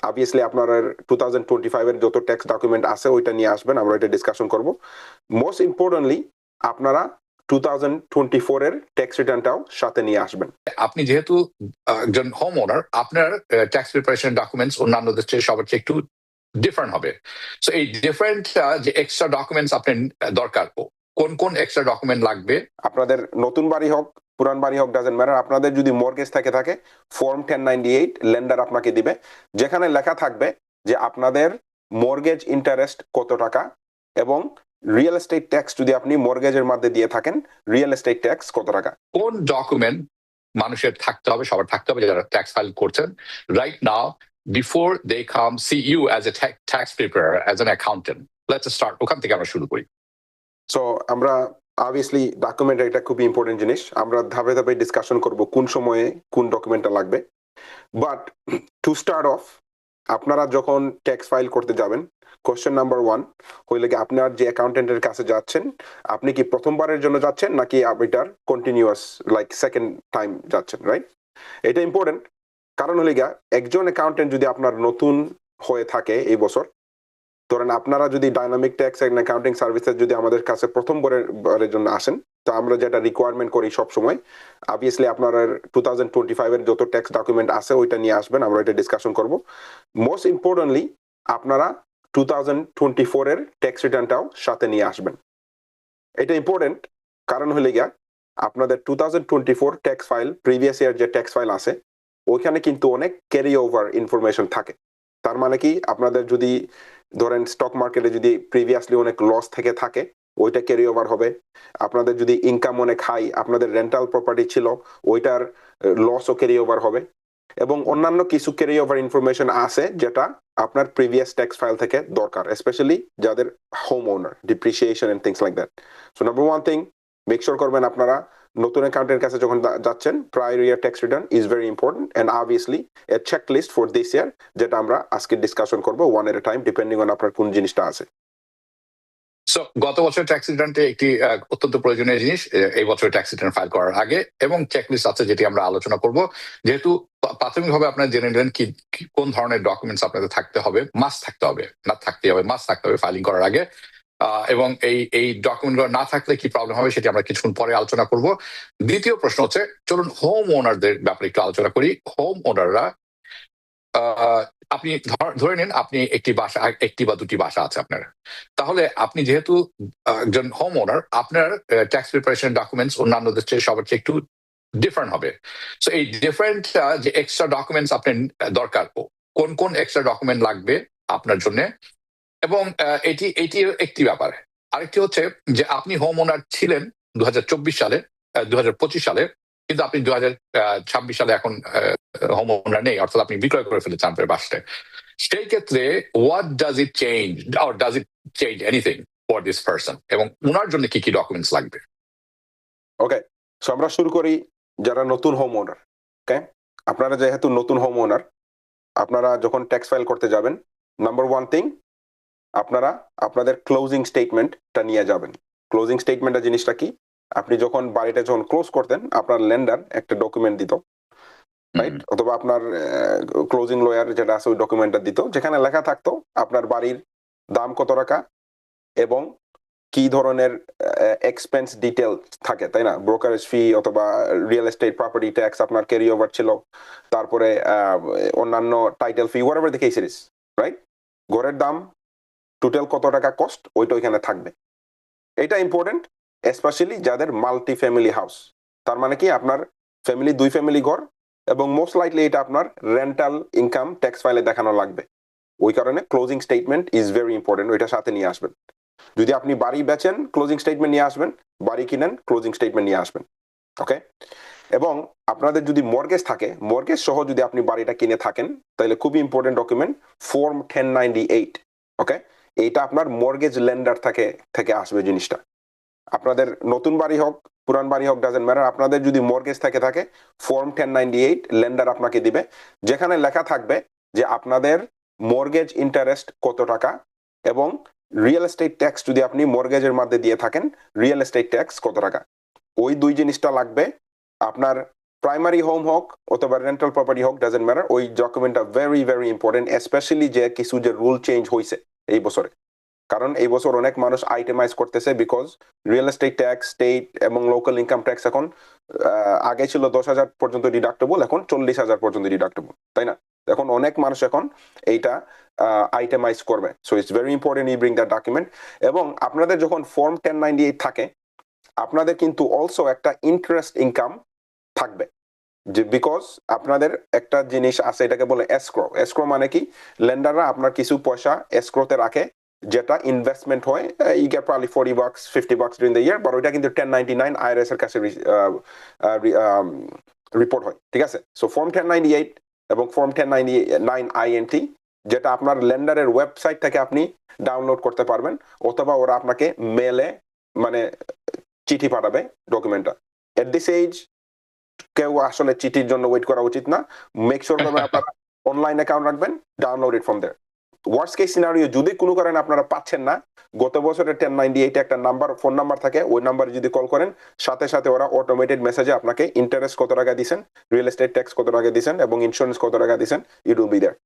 Obviously আপনার 2025 এর যত ট্যাক্স ডকুমেন্ট আছে ওইটা নিয়ে আসবেন, আমরা এটা ডিসকাশন করব। মোস্ট ইম্পর্টেন্টলি আপনারা 2024 এর ট্যাক্স রিটার্নটাও সাথে নিয়ে আসবেন। আপনি যেহেতু একজন হোম ওনার, আপনার ট্যাক্স প্রিপারেশন ডকুমেন্টস অন্যান্যদের চেয়ে সবার চেয়ে একটু ডিফারেন্ট হবে। সো এই ডিফারেন্ট যে এক্সট্রা ডকুমেন্টস আপনার দরকার, কোন কোন এক্সট্রা ডকুমেন্ট লাগবে? আপনাদের নতুন বাড়ি হোক পুরান বাড়ি হোক ডাজেন্ট ম্যাটার, আপনাদের যদি মর্গেজ থাকে ফর্ম 1098 লেন্ডার আপনাকে দিবে, যেখানে লেখা থাকবে যে আপনাদের মর্গেজ ইন্টারেস্ট কত টাকা এবং রিয়েল এস্টেট ট্যাক্স যদি আপনি মর্গেজের মধ্যে দিয়ে থাকেন রিয়েল এস্টেট ট্যাক্স কত টাকা। কোন ডকুমেন্ট মানুষের থাকতে হবে, সবার থাকতে হবে যারা ট্যাক্স ফাইল করছেন right now before they come see you as a tax preparer, as an accountant? Let's start ওখান থেকে আমরা শুরু করি। সো আমরা অবভিয়াসলি ডকুমেন্ট এটা খুবই ইম্পর্টেন্ট জিনিস, আমরা ধাপে ধাপে ডিসকাশন করব কোন সময়ে কোন ডকুমেন্টটা লাগবে। বাট টু স্টার্ট অফ, আপনারা যখন ট্যাক্স ফাইল করতে যাবেন, কোশ্চেন নাম্বার 1 হইলে কি আপনার যে অ্যাকাউন্টেন্টের কাছে যাচ্ছেন আপনি কি প্রথমবারের জন্য যাচ্ছেন নাকি এটার কন্টিনিউয়াস লাইক সেকেন্ড টাইম যাচ্ছেন, রাইট? এটা ইম্পর্টেন্ট কারণ হলে গিয়া একজন অ্যাকাউন্টেন্ট যদি আপনার নতুন হয়ে থাকে এই বছর, ধরেন আপনারা যদি dynamic tax and accounting services যদি আমাদের কাছে প্রথমবারের জন্য আসেন, তো আমরা যেটা রিকোয়ারমেন্ট করি সব সময় অবভিয়াসলি আপনার 2025 এর যত ট্যাক্স ডকুমেন্ট আছে ওইটা নিয়ে আসবেন, আমরা এটা ডিসকাশন করব। মোস্ট ইম্পর্টেন্টলি আপনারা 2024 এর ট্যাক্স রিটার্নটাও সাথে নিয়ে আসবেন। এটা ইম্পর্টেন্ট কারণ হলে গিয়া আপনাদের 2024 ট্যাক্স ফাইল প্রিভিয়াস ইয়ার যে ট্যাক্স ফাইল আছে ওইখানে কিন্তু অনেক ক্যারি ওভার ইনফরমেশন থাকে। তার মানে কি আপনাদের যদি ধরেন স্টক মার্কেটে যদি প্রিভিয়াসলি অনেক লস থেকে থাকে ওইটা ক্যারি ওভার হবে, আপনাদের যদি ইনকাম অনেক হাই, আপনাদের রেন্টাল প্রপার্টি ছিল ওইটার লসও ক্যারি ওভার হবে, এবং অন্যান্য কিছু ক্যারি ওভার ইনফরমেশন আছে যেটা আপনার প্রিভিয়াস ট্যাক্স ফাইল থেকে দরকার, স্পেশালি যাদের home owner depreciation and things like that. So number 1 thing make sure করবেন আপনারা নতুন অ্যাকাউন্টের কাছে যখন যাচ্ছেন prior year tax return is very important and obviously a check list for this year, যেটা আমরা আজকে ডিসকাশন করব one at a time depending on আপনার কোন জিনিসটা আছে। সো গত বছরের ট্যাক্স রিটার্নটি একটি অত্যন্ত প্রয়োজনীয় জিনিস এই বছরের ট্যাক্স রিটার্ন ফাইল করার আগে, এবং চেকলিস্ট আছে যেটি আমরা আলোচনা করব। যেহেতু প্রাথমিকভাবে আপনারা জেনে নিলেন কি কোন ধরনের ডকুমেন্টস আপনাদের থাকতে হবে, মাস্ট থাকতে হবে, না থাকতে হবে, মাস্ট থাকতে হবে ফাইলিং করার আগে, এবং এই ডকুমেন্টগুলো না থাকলে কি প্রবলেম হবে সেটি আমরা কিছুক্ষণ পরে আলোচনা করব। দ্বিতীয় প্রশ্ন হচ্ছে, চলুন হোম ওনারদের ব্যাপারে একটু আলোচনা করি। হোম ওনাররা, আপনি ধরে নিন আপনি একটি বাসা, একটি বা দুটি বাসা আছে আপনার, তাহলে আপনি যেহেতু একজন হোম ওনার, আপনার ট্যাক্স প্রিপারেশন ডকুমেন্টস অন্যান্যদের চেয়ে সবার চেয়ে একটু ডিফারেন্ট হবে। সো এই ডিফারেন্ট যে এক্সট্রা ডকুমেন্টস আপনার দরকার, কোন কোন এক্সট্রা ডকুমেন্ট লাগবে আপনার জন্য, এবং এটি একটি ব্যাপার। আরেকটি হচ্ছে যে আপনি হোম ওনার ছিলেন 2024 সালে, 2025 সালে, কিন্তু আপনি 2026 সালে এখন হোম ওনার নেই, অর্থাৎ আপনি বিক্রয় করে ফেলেছেন আপনার বাসটা। সেই ক্ষেত্রে what does it change, or does it change anything for this person, এবং ওনার জন্য কি কি ডকুমেন্টস লাগবে? ওকে, সো আমরা শুরু করি যারা নতুন হোম ওনার। ওকে, আপনারা যেহেতু নতুন হোম ওনার, আপনারা যখন ট্যাক্স ফাইল করতে যাবেন নাম্বার 1 থিং আপনারা আপনাদের ক্লোজিং স্টেটমেন্টটা নিয়ে যাবেন। ক্লোজিং স্টেটমেন্টটা জিনিসটা কি, আপনি যখন বাড়িটা যখন ক্লোজ করতেন আপনার লেন্ডার একটা ডকুমেন্ট দিত, রাইট? অথবা আপনার ক্লোজিং লয়ার যেটা আছে ওই ডকুমেন্টটা দিত, যেখানে লেখা থাকতো আপনার বাড়ির দাম কত টাকা এবং কি ধরনের এক্সপেন্স ডিটেল থাকে, তাই না? ব্রোকারেজ ফি অথবা রিয়েল এস্টেট প্রপার্টি ট্যাক্স আপনার ক্যারি ওভার ছিল, তারপরে অন্যান্য title fee whatever the case it is, right? ঘরের দাম টোটাল কত টাকা কস্ট ওইটা ওইখানে থাকবে। এটা ইম্পর্টেন্ট স্পেশালি যাদের মাল্টি ফ্যামিলি হাউস, তার মানে কি আপনার ফ্যামিলি 2 ফ্যামিলি ঘর, এবং মোস্ট লাইকলি এটা আপনার রেন্টাল ইনকাম ট্যাক্স ফাইলে দেখানো লাগবে। ওই কারণে closing statement is very important, ওইটা সাথে নিয়ে আসবেন। যদি আপনি বাড়ি বেচেন ক্লোজিং স্টেটমেন্ট নিয়ে আসবেন, বাড়ি কিনেন ক্লোজিং স্টেটমেন্ট নিয়ে আসবেন। ওকে, এবং আপনাদের যদি মর্গেজ থাকে, মর্গেজ সহ যদি আপনি বাড়িটা কিনে থাকেন তাহলে খুবই ইম্পর্টেন্ট ডকুমেন্ট ফর্ম 1098। ওকে, এইটা আপনার মর্গেজ লেন্ডার থেকে আসবে জিনিসটা। আপনাদের নতুন বাড়ি হোক পুরান বাড়ি হোক ডাজেন্ট ম্যাটার, আপনাদের যদি মর্গেজ থাকে ফর্ম 1098 লেন্ডার আপনাকে দিবে, যেখানে লেখা থাকবে যে আপনাদের মর্গেজ ইন্টারেস্ট কত টাকা এবং রিয়েল এস্টেট ট্যাক্স যদি আপনি মর্গেজের মধ্যে দিয়ে থাকেন রিয়েল এস্টেট ট্যাক্স কত টাকা। ওই দুই জিনিসটা লাগবে আপনার প্রাইমারি হোম হোক অথবা রেন্টাল প্রপার্টি হোক, ডাজেন্ট ম্যাটার, ওই ডকুমেন্টটা ভেরি ভেরি ইম্পর্টেন্ট, স্পেশালি যে কিছু যে রুল চেঞ্জ হয়েছে এই বছরে। কারণ এই বছর অনেক মানুষ আইটেমাইজ করতেছে, because real estate tax, state এবং লোকাল ইনকাম ট্যাক্স এখন আগে ছিল 10,000 পর্যন্ত ডিডাক্টেবল, এখন 40,000 পর্যন্ত ডিডাক্টেবল, তাই না? এখন অনেক মানুষ এখন এইটা আইটেমাইজ করবে। So it's very important you bring that document. এবং আপনাদের যখন ফর্ম 1098 থাকে, আপনাদের কিন্তু অলসো একটা ইন্টারেস্ট ইনকাম থাকবে, যে বিকজ আপনাদের একটা জিনিস আছে, এটাকে বলে এসক্রো। এসক্রো মানে কি, লেন্ডাররা আপনার কিছু পয়সা এসক্রোতে রাখে, যেটা ইনভেস্টমেন্ট হয়, you get probably $40 $50 during the year, but ওইটা কিন্তু 1099 আইআরএস এর কাছে রিপোর্ট হয়, ঠিক আছে? সো ফর্ম 1098 এবং ফর্ম 1099 আইএনটি, যেটা আপনার লেন্ডারের ওয়েবসাইট থেকে আপনি ডাউনলোড করতে পারবেন, অথবা ওরা আপনাকে মেলে মানে চিঠি পাঠাবে ডকুমেন্টটা। এট দিস এজ কেউ আসলে চিঠির জন্য ওয়েট করা উচিত না। মেক শিওর করবেন আপনারা অনলাইন অ্যাকাউন্ট রাখবেন, download it from there. Worst case scenario, যদি কোনো কারণে আপনারা পাচ্ছেন না, গত বছরের 1098 একটা নাম্বার, ফোন নাম্বার থাকে, ওই নাম্বারে যদি কল করেন, সাথে সাথে ওরা অটোমেটেড মেসেজে আপনাকে ইন্টারেস্ট কত টাকা দিছেন, রিয়েল এস্টেট ট্যাক্স কত টাকা দিছেন এবং ইন্স্যুরেন্স কত টাকা দিছেন, ইট উইল বি দেয়ার।